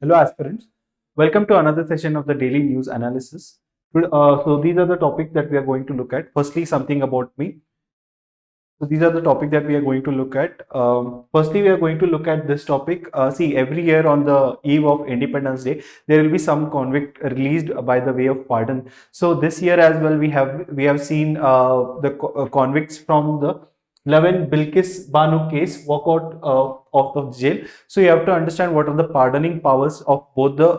Hello aspirants, welcome to another session of the daily news analysis. So these are the topics that we are going to look at. Firstly, something about me. So these are the topics that we are going to look at. Firstly, we are going to look at this topic. See, every year on the eve of Independence Day, there will be some convict released by the way of pardon. So this year as well, we have seen the convicts from the 11 Bilkis Banu case walk out of the jail. So you have to understand what are the pardoning powers of both the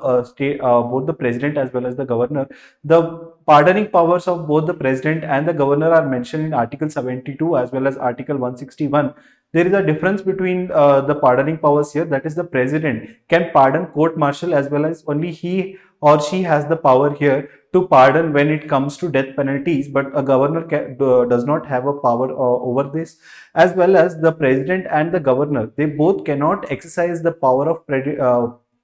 both the president as well as the governor. The pardoning powers of both the president and the governor are mentioned in Article 72 as well as Article 161. There is a difference between the pardoning powers here. That is, the president can pardon court martial as well as only he or she has the power here to pardon when it comes to death penalties, but a governor does not have a power over this. As well as the president and the governor, they both cannot exercise the power of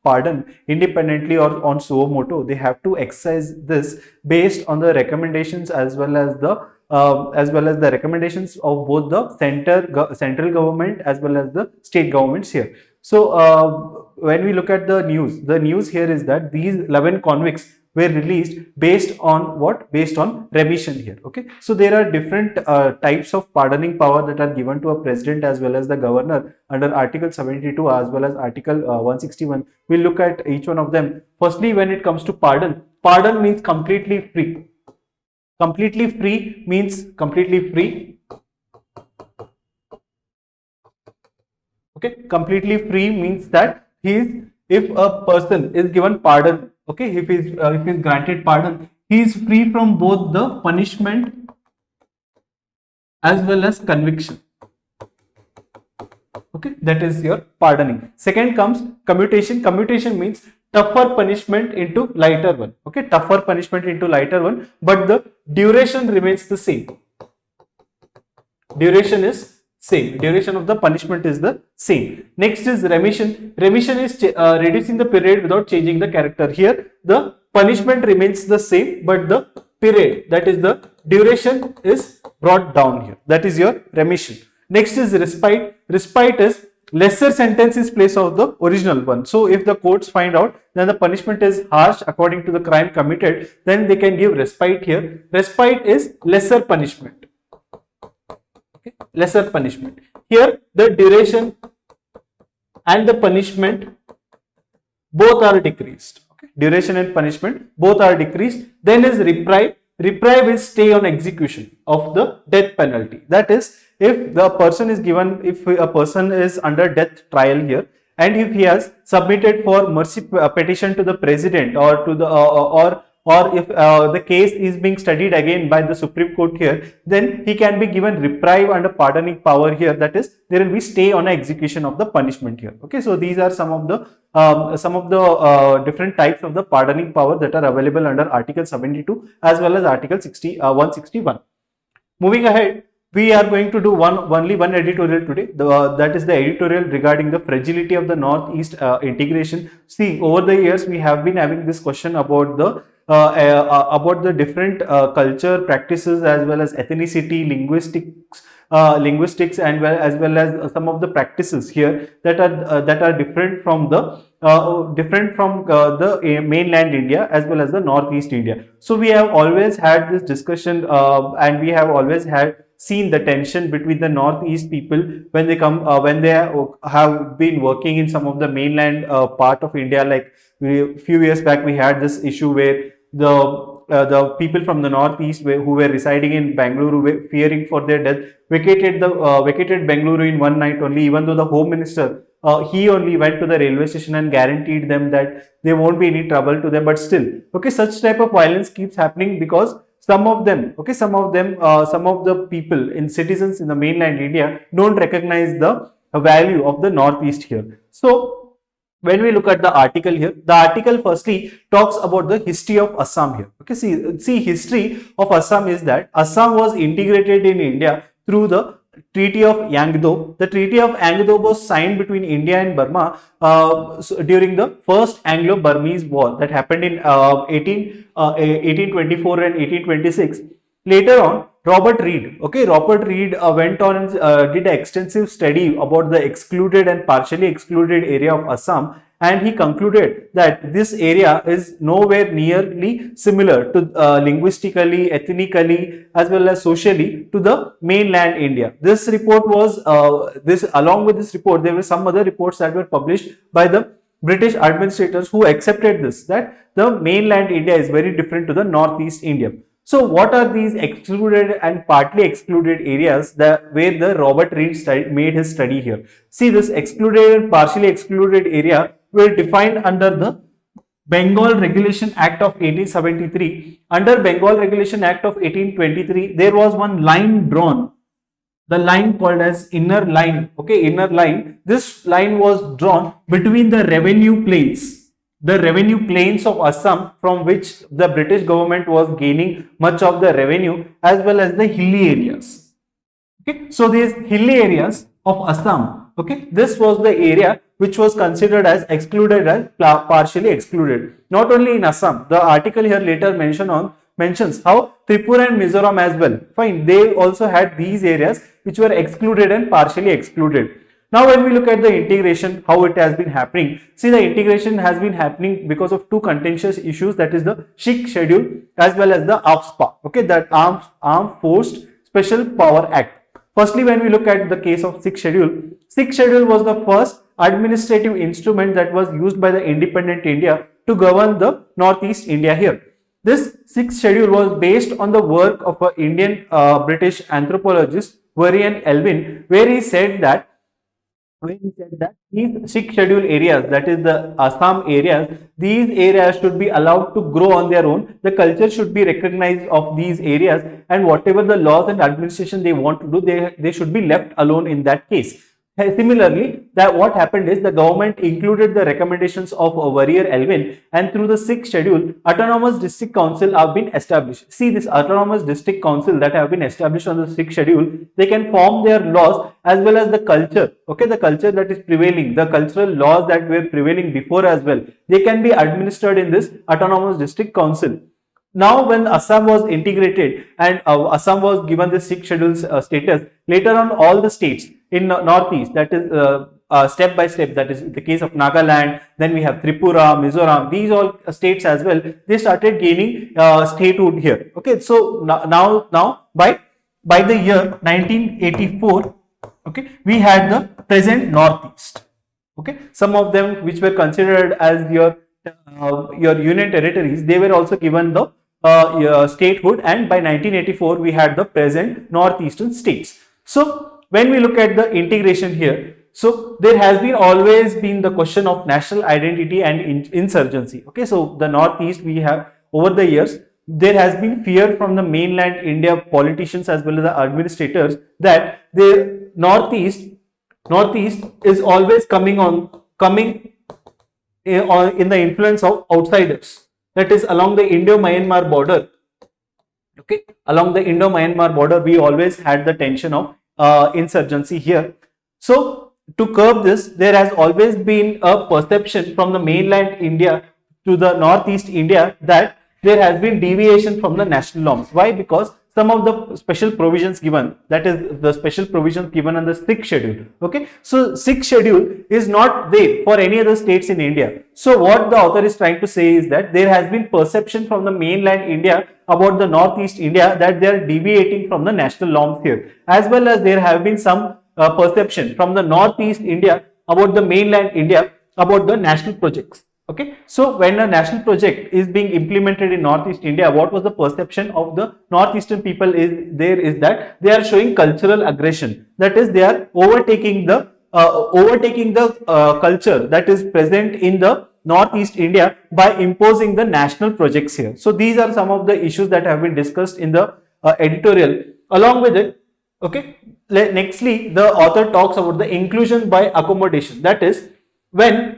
pardon independently or on suo motu. They have to exercise this based on the recommendations as well as the recommendations of both the central government as well as the state governments here. So when we look at the news here is that these 11 convicts were released based on what? Based on remission here. Okay, so there are different types of pardoning power that are given to a president as well as the governor under Article 72 as well as Article 161. We'll look at each one of them. Firstly, when it comes to pardon means completely free. Completely free means completely free. Okay, completely free means that if a person is given pardon, okay, if he's granted pardon, he is free from both the punishment as well as conviction. Okay, that is your pardoning. Second comes commutation. Commutation means tougher punishment into lighter one. Okay, tougher punishment into lighter one, but the duration remains the same. Duration is same. Duration of the punishment is the same. Next is remission. Remission is reducing the period without changing the character. Here the punishment remains the same, but the period, that is the duration, is brought down here. That is your remission. Next is respite. Respite is lesser sentence is place of the original one. So if the courts find out then the punishment is harsh according to the crime committed, then they can give respite here. Respite is lesser punishment. Okay, lesser punishment. Here the duration and the punishment both are decreased. Okay, duration and punishment both are decreased. Then is reprieve. Reprieve is stay on execution of the death penalty. That is, if the person is given, if a person is under death trial here, and if he has submitted for mercy petition to the president or to the or if the case is being studied again by the Supreme Court here, then he can be given reprieve under pardoning power here. That is, there will be stay on execution of the punishment here. Okay, so these are some of the different types of the pardoning power that are available under Article 72 as well as Article 161. Moving ahead, we are going to do only one editorial today. That is the editorial regarding the fragility of the Northeast integration. See, over the years we have been having this question about the different culture practices as well as ethnicity, linguistics, and as well as some of the practices here that are different from the mainland India as well as the Northeast India. So we have always had this discussion and we have always seen the tension between the Northeast people when they come when they have been working in some of the mainland part of India. Like a few years back we had this issue where the people from the Northeast who were residing in Bangalore, fearing for their death, vacated Bangalore in one night only, even though the Home Minister he only went to the railway station and guaranteed them that there won't be any trouble to them. But still, okay, such type of violence keeps happening because some of the people in citizens in the mainland India don't recognize the value of the Northeast here. So when we look at the article here, the article firstly talks about the history of Assam here. Okay, see history of Assam is that Assam was integrated in India through the Treaty of Yangdo. The Treaty of Yangdo was signed between India and Burma during the First Anglo-Burmese War that happened in 1824 and 1826. Later on, Robert Reed went on and did an extensive study about the excluded and partially excluded area of Assam, and he concluded that this area is nowhere nearly similar to linguistically, ethnically, as well as socially to the mainland India. This report was along with this report, there were some other reports that were published by the British administrators who accepted this, that the mainland India is very different to the northeast India. So what are these excluded and partly excluded areas where the Robert Reid made his study here? See, this excluded and partially excluded area were defined under the Bengal Regulation Act of 1873. Under Bengal Regulation Act of 1823, there was one line drawn, the line called as inner line. Okay, inner line. This line was drawn between the revenue plains of Assam, from which the British government was gaining much of the revenue, as well as the hilly areas. Okay, so these hilly areas of Assam, okay, this was the area which was considered as excluded, as partially excluded. Not only in Assam, the article here later mentions how Tripura and Mizoram as well. Fine, they also had these areas which were excluded and partially excluded. Now, when we look at the integration, how it has been happening, see, the integration has been happening because of two contentious issues, that is the Sikh schedule as well as the AFSPA, okay, that Armed Forced Special Power Act. Firstly, when we look at the case of Sikh schedule was the first administrative instrument that was used by the independent India to govern the northeast India here. This Sikh schedule was based on the work of an Indian British anthropologist, Varian Elwin, where he said that these Sikh schedule areas, that is the Assam areas, these areas should be allowed to grow on their own. The culture should be recognized of these areas, and whatever the laws and administration they want to do, they should be left alone in that case. Similarly, that what happened is the government included the recommendations of Warrior Elwin, and through the Sikh schedule, autonomous district council have been established. See, this autonomous district council that have been established on the Sikh schedule, they can form their laws as well as the culture, okay, the culture that is prevailing, the cultural laws that were prevailing before as well, they can be administered in this autonomous district council. Now, when Assam was integrated and Assam was given the Sikh schedule status, later on all the states in northeast, that is step by step, that is the case of Nagaland, then we have Tripura, Mizoram, these all states as well, they started gaining statehood here. Okay, so now by the year 1984, okay, we had the present northeast. Okay, some of them which were considered as your union territories, they were also given the statehood, and by 1984 we had the present northeastern states. So when we look at the integration here, so there has been always been the question of national identity and insurgency. Okay, so the northeast, we have over the years, there has been fear from the mainland India politicians as well as the administrators that the northeast is always coming in the influence of outsiders, that is along the Indo-Myanmar border. Okay, along the Indo-Myanmar border, we always had the tension of insurgency here. So to curb this, there has always been a perception from the mainland India to the northeast India that there has been deviation from the national norms. Why? Because some of the special provisions given, that is the special provisions given on the Sikh schedule. Okay, so Sikh schedule is not there for any other states in India. So what the author is trying to say is that there has been perception from the mainland India about the northeast India that they are deviating from the national norms here, as well as there have been some perception from the northeast India about the mainland India about the national projects. Okay, so when a national project is being implemented in northeast India, what was the perception of the northeastern people is that they are showing cultural aggression, that is they are overtaking the culture that is present in the northeast India by imposing the national projects here. So these are some of the issues that have been discussed in the editorial. Along with it, okay, nextly the author talks about the inclusion by accommodation, that is when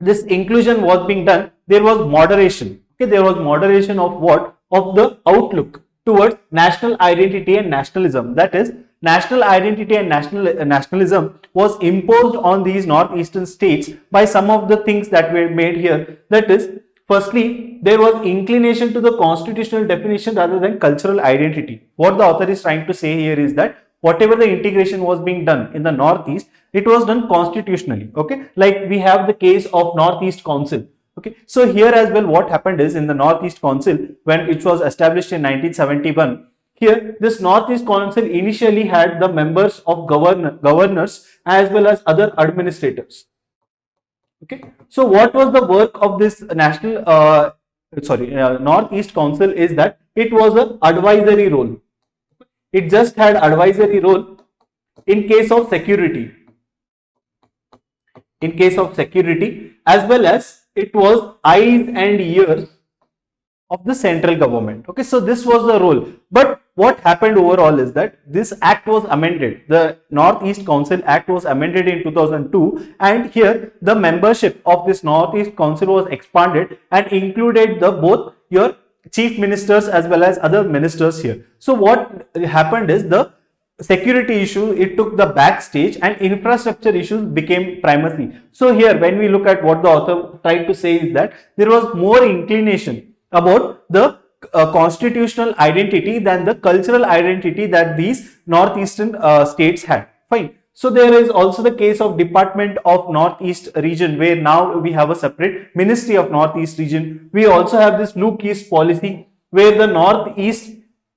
this inclusion was being done, there was moderation. Okay, there was moderation of what? Of the outlook towards national identity and nationalism. That is, national identity and nationalism was imposed on these northeastern states by some of the things that were made here. That is, firstly, there was inclination to the constitutional definition rather than cultural identity. What the author is trying to say here is that whatever the integration was being done in the Northeast, it was done constitutionally. Okay, like we have the case of Northeast Council. Okay, so here as well, what happened is in the Northeast Council, when it was established in 1971, here this Northeast Council initially had the members of governors as well as other administrators. Okay, so what was the work of this national Northeast Council is that it was an advisory role. It just had advisory role in case of security. In case of security, as well as it was eyes and ears of the central government. Okay, so this was the role. But what happened overall is that this act was amended. The Northeast Council Act was amended in 2002, and here the membership of this Northeast Council was expanded and included the both your chief ministers as well as other ministers here. So what happened is the security issue, it took the backstage and infrastructure issues became primacy. So here when we look at what the author tried to say is that there was more inclination about the constitutional identity than the cultural identity that these northeastern states had. Fine. So there is also the case of Department of Northeast Region, where now we have a separate Ministry of Northeast Region. We also have this Look East policy, where the Northeast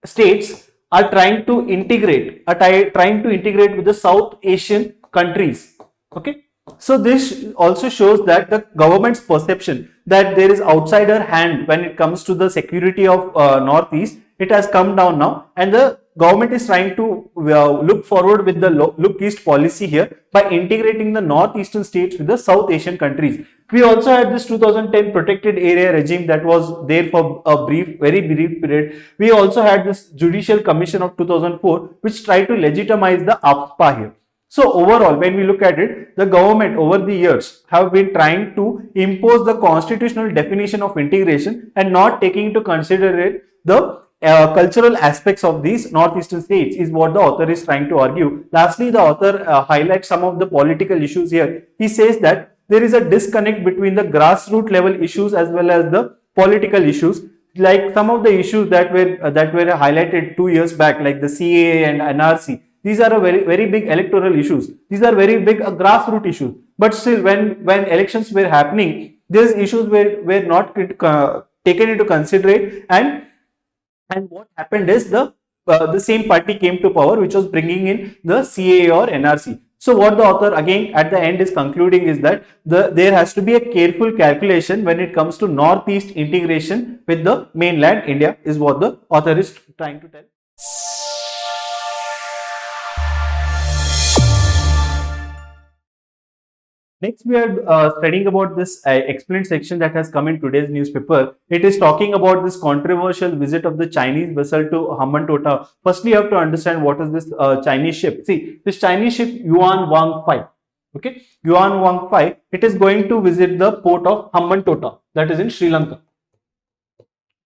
states are trying to integrate with the South Asian countries. Okay, so this also shows that the government's perception that there is outsider hand when it comes to the security of Northeast, it has come down now, and the government is trying to look forward with the Look East policy here by integrating the northeastern states with the South Asian countries. We also had this 2010 protected area regime that was there for a very brief period. We also had this Judicial Commission of 2004, which tried to legitimize the AFPA here. So overall, when we look at it, the government over the years have been trying to impose the constitutional definition of integration and not taking into consideration the cultural aspects of these northeastern states is what the author is trying to argue. Lastly, the author highlights some of the political issues here. He says that there is a disconnect between the grassroots level issues as well as the political issues. Like some of the issues that were highlighted 2 years back, like the CAA and NRC. These are a very big electoral issues. These are very big grassroots issues. But still, when elections were happening, these issues were not taken into consideration, and what happened is the same party came to power, which was bringing in the CAA or NRC. So what the author again at the end is concluding is that there has to be a careful calculation when it comes to northeast integration with the mainland India, is what the author is trying to tell. Next, we are studying about this explained section that has come in today's newspaper. It is talking about this controversial visit of the Chinese vessel to Hambantota. Firstly, you have to understand what is this Chinese ship. See, this Chinese ship Yuan Wang 5. Okay, Yuan Wang 5. It is going to visit the port of Hambantota, that is in Sri Lanka.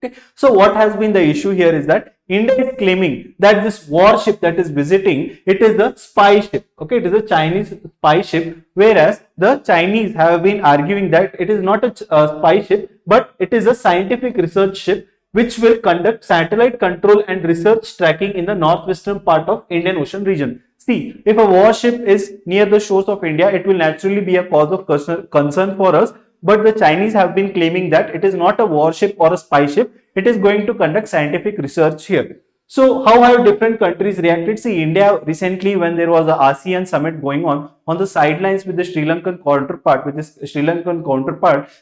Okay, so what has been the issue here is that India is claiming that this warship that is visiting, it is the spy ship. Okay, it is a Chinese spy ship, whereas the Chinese have been arguing that it is not a spy ship, but it is a scientific research ship which will conduct satellite control and research tracking in the northwestern part of Indian Ocean region. See, if a warship is near the shores of India, it will naturally be a cause of concern for us. But the Chinese have been claiming that it is not a warship or a spy ship. It is going to conduct scientific research here. So how have different countries reacted? See, India recently, when there was an ASEAN summit going on the sidelines with the Sri Lankan counterpart,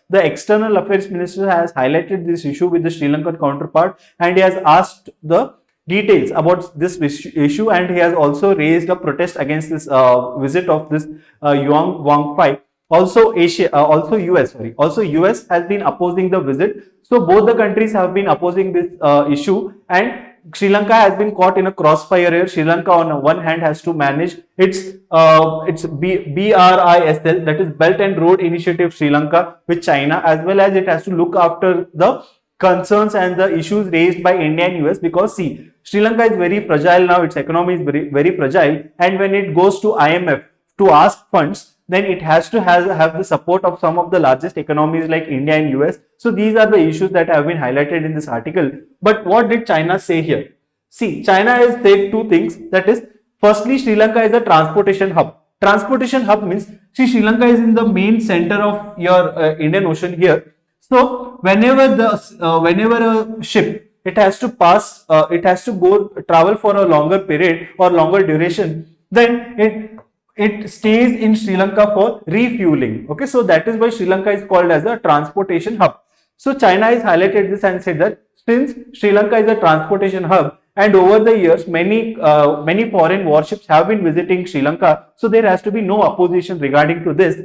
the external affairs minister has highlighted this issue with the Sri Lankan counterpart, and he has asked the details about this issue, and he has also raised a protest against this visit of this Yuan Wang 5. Also US has been opposing the visit. So both the countries have been opposing this issue, and Sri Lanka has been caught in a crossfire here. Sri Lanka on one hand has to manage its BRISL, that is Belt and Road Initiative Sri Lanka, with China, as well as it has to look after the concerns and the issues raised by India and US, because see, Sri Lanka is very fragile now, its economy is very fragile, and when it goes to IMF to ask funds, then it has to have the support of some of the largest economies like India and US. So these are the issues that have been highlighted in this article. But what did China say here? See, China has said two things, that is, Firstly, Sri Lanka is a transportation hub. Transportation hub means, see, Sri Lanka is in the main center of your Indian Ocean here. So whenever a ship, it has to pass, it has to go travel for a longer period or longer duration, then it stays in Sri Lanka for refueling. Okay, so that is why Sri Lanka is called as a transportation hub. So China has highlighted this and said that since Sri Lanka is a transportation hub, and over the years many foreign warships have been visiting Sri Lanka, so there has to be no opposition regarding to this.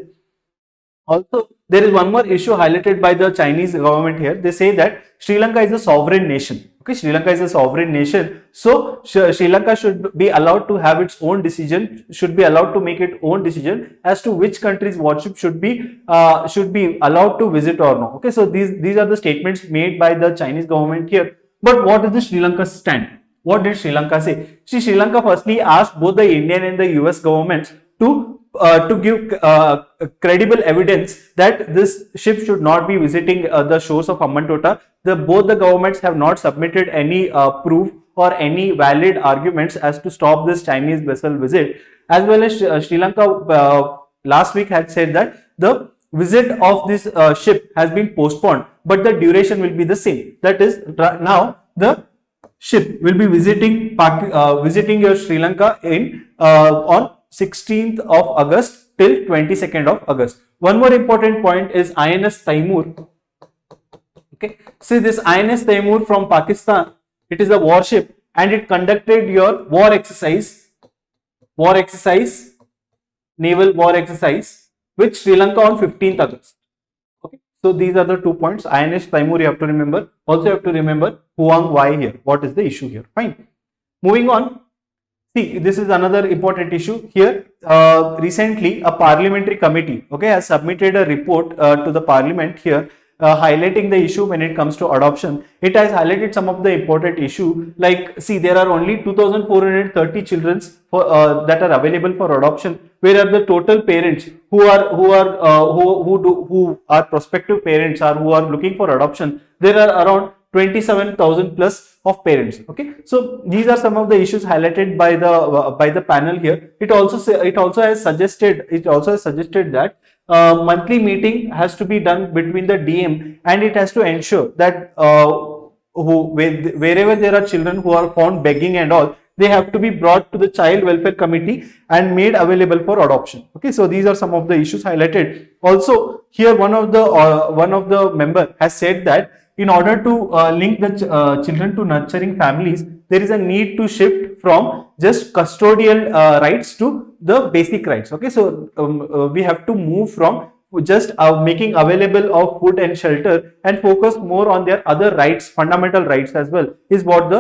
Also, there is one more issue highlighted by the Chinese government here. They say that Sri Lanka is a sovereign nation. Okay, Sri Lanka is a sovereign nation. So Sri Lanka should be allowed to have its own decision, should be allowed to make its own decision as to which country's warship should be allowed to visit or not. Okay, so these are the statements made by the Chinese government here. But what is the Sri Lanka stand? What did Sri Lanka say? See, Sri Lanka firstly asked both the Indian and the US governments to give credible evidence that this ship should not be visiting the shores of Hambantota. Both the governments have not submitted any proof or any valid arguments as to stop this Chinese vessel visit. As well as Sri Lanka last week had said that the visit of this ship has been postponed, but the duration will be the same. That is, now the ship will be visiting your Sri Lanka on 16th of August till 22nd of August. One more important point is INS Taimur. Okay, see this INS Taimur from Pakistan, it is a warship and it conducted your naval war exercise with Sri Lanka on 15th August. Okay, so these are the 2 points. INS Taimur you have to remember. Also you have to remember Huang Wai here. What is the issue here? Fine. Moving on. See, this is another important issue here. Recently, a parliamentary committee, okay, has submitted a report to the parliament here, highlighting the issue when it comes to adoption. It has highlighted some of the important issue, like, see, there are only 2,430 children that are available for adoption, whereas the total parents who are prospective parents or who are looking for adoption, there are around 27,000 plus of parents. Okay, so these are some of the issues highlighted by the panel here. It also has suggested that monthly meeting has to be done between the DM, and it has to ensure that wherever there are children who are found begging and all, they have to be brought to the child welfare committee and made available for adoption. Okay, so these are some of the issues highlighted. Also here one of the member has said that in order to link the children to nurturing families, there is a need to shift from just custodial rights to the basic rights. Okay, so we have to move from just making available of food and shelter and focus more on their other rights, fundamental rights as well, is what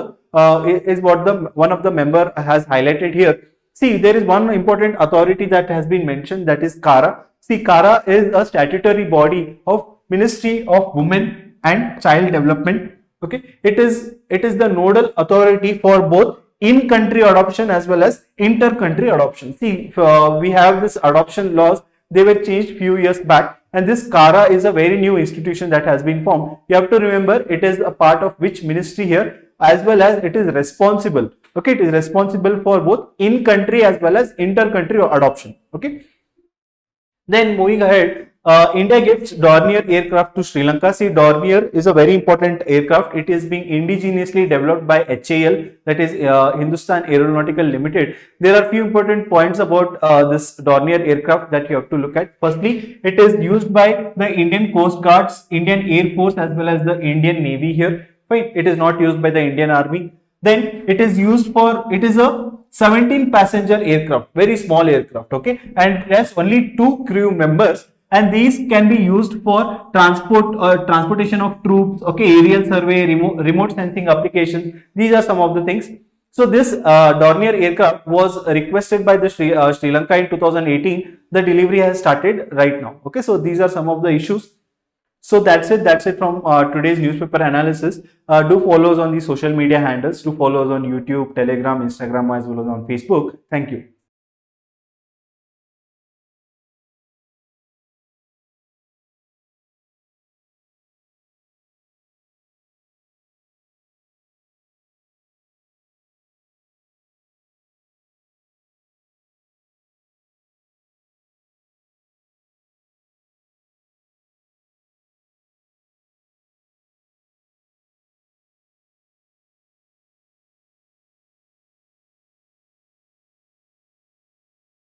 one of the member has highlighted here. See, there is one important authority that has been mentioned, that is CARA. See, CARA is a statutory body of Ministry of Women and Child Development. Okay, it is the nodal authority for both in-country adoption as well as inter-country adoption. See, we have this adoption laws, they were changed few years back, and this CARA is a very new institution that has been formed. You have to remember it is a part of which ministry here, as well as it is responsible. Okay, it is responsible for both in-country as well as inter-country adoption. Okay, then moving ahead, India gives Dornier aircraft to Sri Lanka. See, Dornier is a very important aircraft. It is being indigenously developed by HAL, that is Hindustan Aeronautical Limited. There are few important points about this Dornier aircraft that you have to look at. Firstly, it is used by the Indian Coast Guards, Indian Air Force as well as the Indian Navy here. Fine, it is not used by the Indian Army. Then it is a 17 passenger aircraft, very small aircraft, okay, and it has only 2 crew members, and these can be used for transportation of troops, okay, aerial survey, remote sensing applications. These are some of the things. So this Dornier aircraft was requested by the Sri Lanka in 2018. The delivery has started right now. Okay, so these are some of the issues. So that's it from today's newspaper analysis. Do follow us on the social media handles. Do follow us on YouTube, Telegram, Instagram, as well as on Facebook. Thank you.